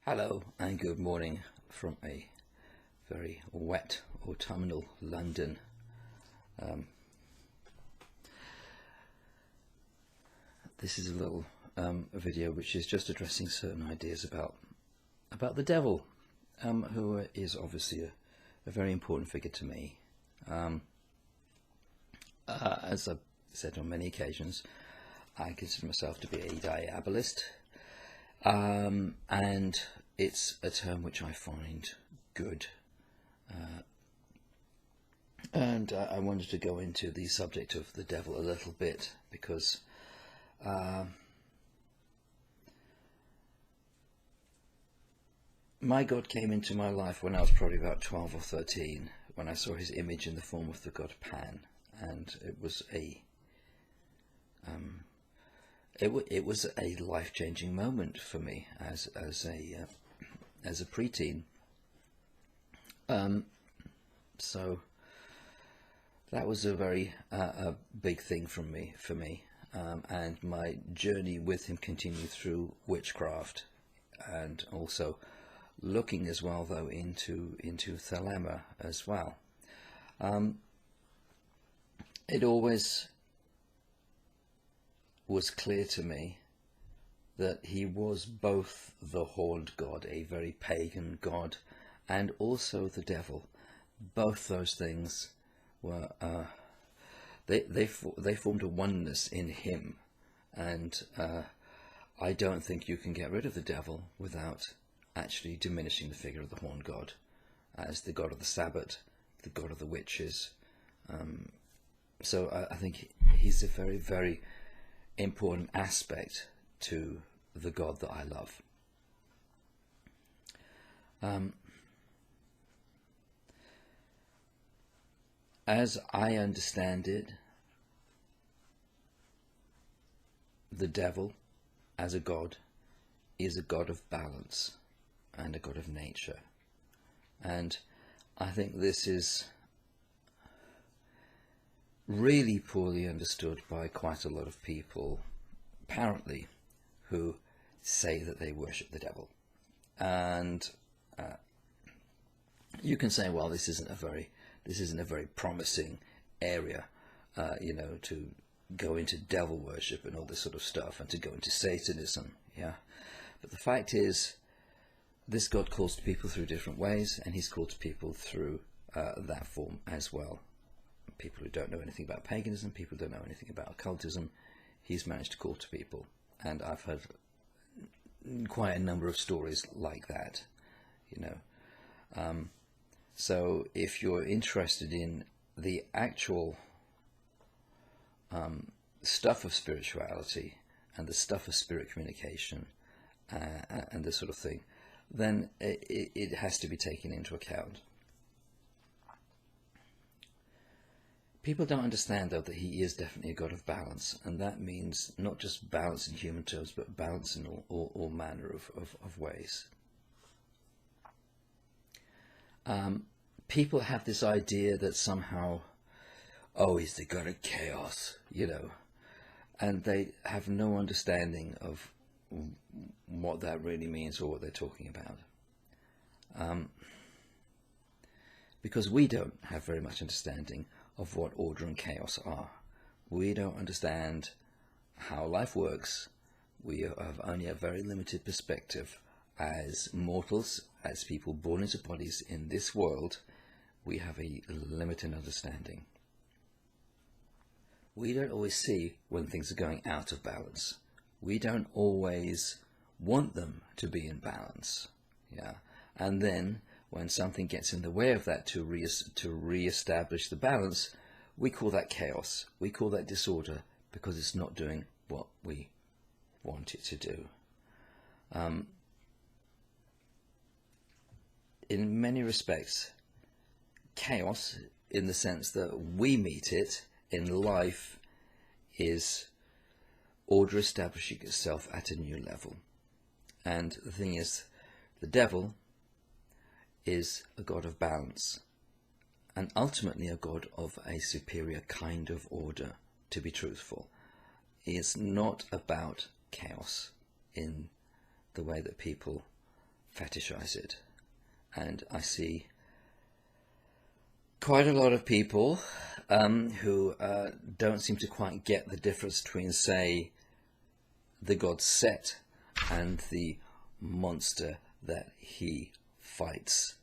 Hello and good morning from a very wet autumnal London. This is a little video which is just addressing certain ideas about the devil, who is obviously a very important figure to me. As I've said on many occasions, I consider myself to be a diabolist. And it's a term which I find good. And I wanted to go into the subject of the devil a little bit because my God came into my life when I was probably about 12 or 13, when I saw his image in the form of the god Pan, and it was a life-changing moment for me as a preteen. So that was a very big thing for me, and my journey with him continued through witchcraft, and also looking as well though into Thelema as well. It always was clear to me that he was both the horned god, a very pagan god, and also the devil. Both those things were they formed a oneness in him, and I don't think you can get rid of the devil without actually diminishing the figure of the horned god as the god of the Sabbath, the god of the witches. So I think he's a very, very important aspect to the God that I love. As I understand it, the devil as a god is a god of balance and a god of nature. And I think this is really poorly understood by quite a lot of people, apparently, who say that they worship the devil. And you can say, well, this isn't a very promising area, to go into devil worship and all this sort of stuff, and to go into Satanism, yeah. But the fact is, this God calls to people through different ways, and he's called to people through that form as well. People who don't know anything about paganism, people who don't know anything about occultism, he's managed to call to people. And I've heard quite a number of stories like that, So if you're interested in the actual stuff of spirituality and the stuff of spirit communication and this sort of thing, then it has to be taken into account. People don't understand, though, that he is definitely a god of balance, and that means not just balance in human terms, but balance in all manner of ways. People have this idea that somehow, he's the god of chaos, and they have no understanding of what that really means or what they're talking about. Because we don't have very much understanding of what order and chaos are. We don't understand how life works. We have only a very limited perspective. As mortals, as people born into bodies in this world, we have a limited understanding. We don't always see when things are going out of balance. We don't always want them to be in balance. Yeah, and then when something gets in the way of that to re-establish the balance, we call that chaos. We call that disorder because it's not doing what we want it to do. In many respects, chaos, in the sense that we meet it in life, is order establishing itself at a new level. And the thing is, the devil is a god of balance, and ultimately a god of a superior kind of order, to be truthful. He is not about chaos in the way that people fetishize it. And I see quite a lot of people who don't seem to quite get the difference between, say, the god Set and the monster that he fights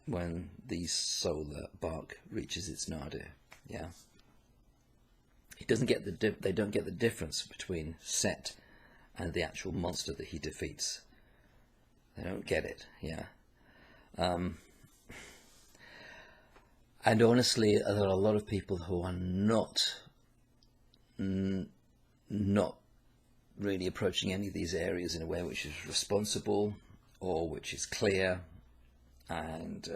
when the solar bark reaches its nadir. Yeah, he doesn't get they don't get the difference between Set and the actual monster that he defeats. They don't get it. Yeah. And honestly, there are a lot of people who are not really approaching any of these areas in a way which is responsible or which is clear, and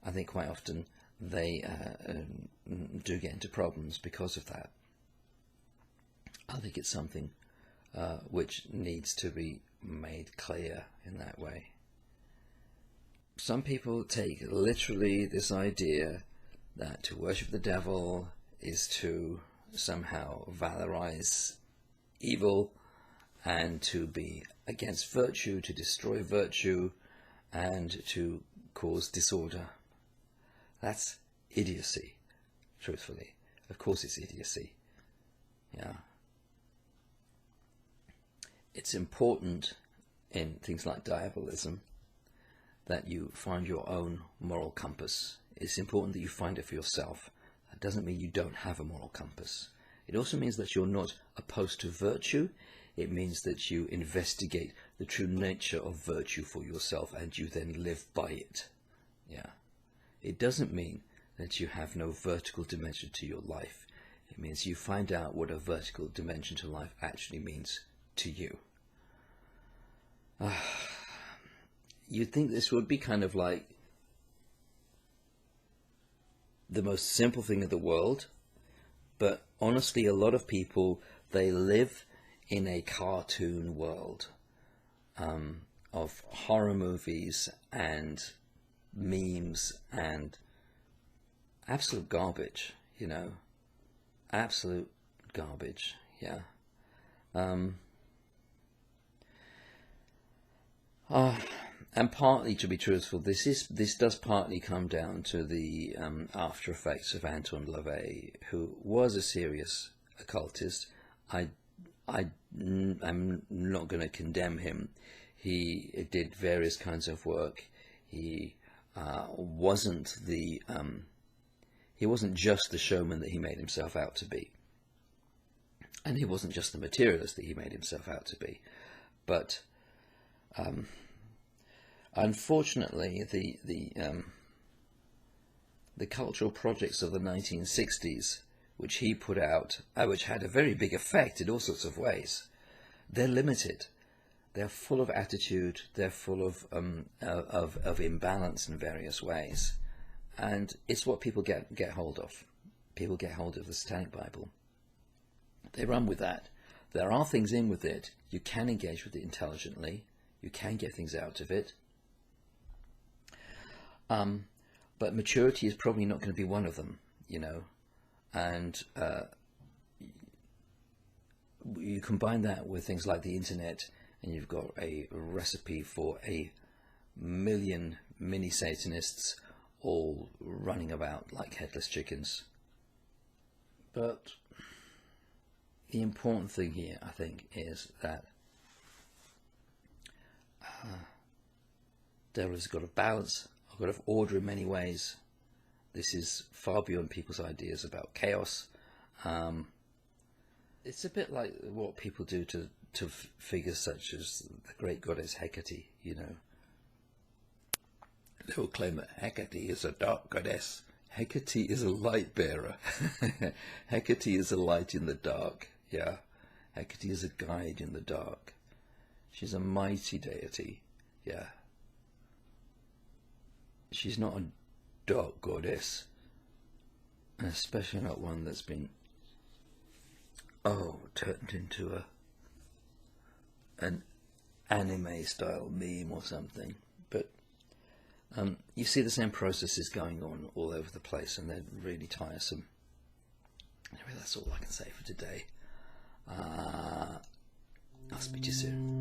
I think quite often they do get into problems because of that. I think it's something which needs to be made clear in that way. Some people take literally this idea that to worship the devil is to somehow valorize evil and to be against virtue, to destroy virtue, and to cause disorder. That's idiocy, truthfully. Of course it's idiocy. Yeah. It's important in things like diabolism that you find your own moral compass. It's important that you find it for yourself. That doesn't mean you don't have a moral compass. It also means that you're not opposed to virtue. It means that you investigate the true nature of virtue for yourself and you then live by it. Yeah. It doesn't mean that you have no vertical dimension to your life. It means you find out what a vertical dimension to life actually means to you. You'd think this would be kind of like the most simple thing in the world, but honestly, a lot of people, they live in a cartoon world of horror movies and memes and absolute garbage, you know, absolute garbage. Yeah. And partly, to be truthful, this does partly come down to the after effects of Anton LaVey, who was a serious occultist. I'm not going to condemn him. He did various kinds of work. He wasn't just the showman that he made himself out to be, and he wasn't just the materialist that he made himself out to be, but unfortunately, the cultural projects of the 1960s, which he put out, which had a very big effect in all sorts of ways, they're limited. They're full of attitude. They're full of imbalance in various ways, and it's what people get hold of. People get hold of the Satanic Bible. They run with that. There are things in with it. You can engage with it intelligently. You can get things out of it. But maturity is probably not going to be one of them, you know, and you combine that with things like the internet, and you've got a recipe for a million mini Satanists all running about like headless chickens. But the important thing here, I think, is that there has got a balance. I've got of order in many ways. This is far beyond people's ideas about chaos. It's a bit like what people do to figures such as the great goddess Hecate, you know. They will claim that Hecate is a dark goddess. Hecate is a light bearer. Hecate is a light in the dark, yeah. Hecate is a guide in the dark. She's a mighty deity, yeah. She's not a dark goddess, and especially not one that's been, turned into an anime style meme or something. But you see the same processes going on all over the place, and they're really tiresome. Anyway, that's all I can say for today. I'll speak to you soon.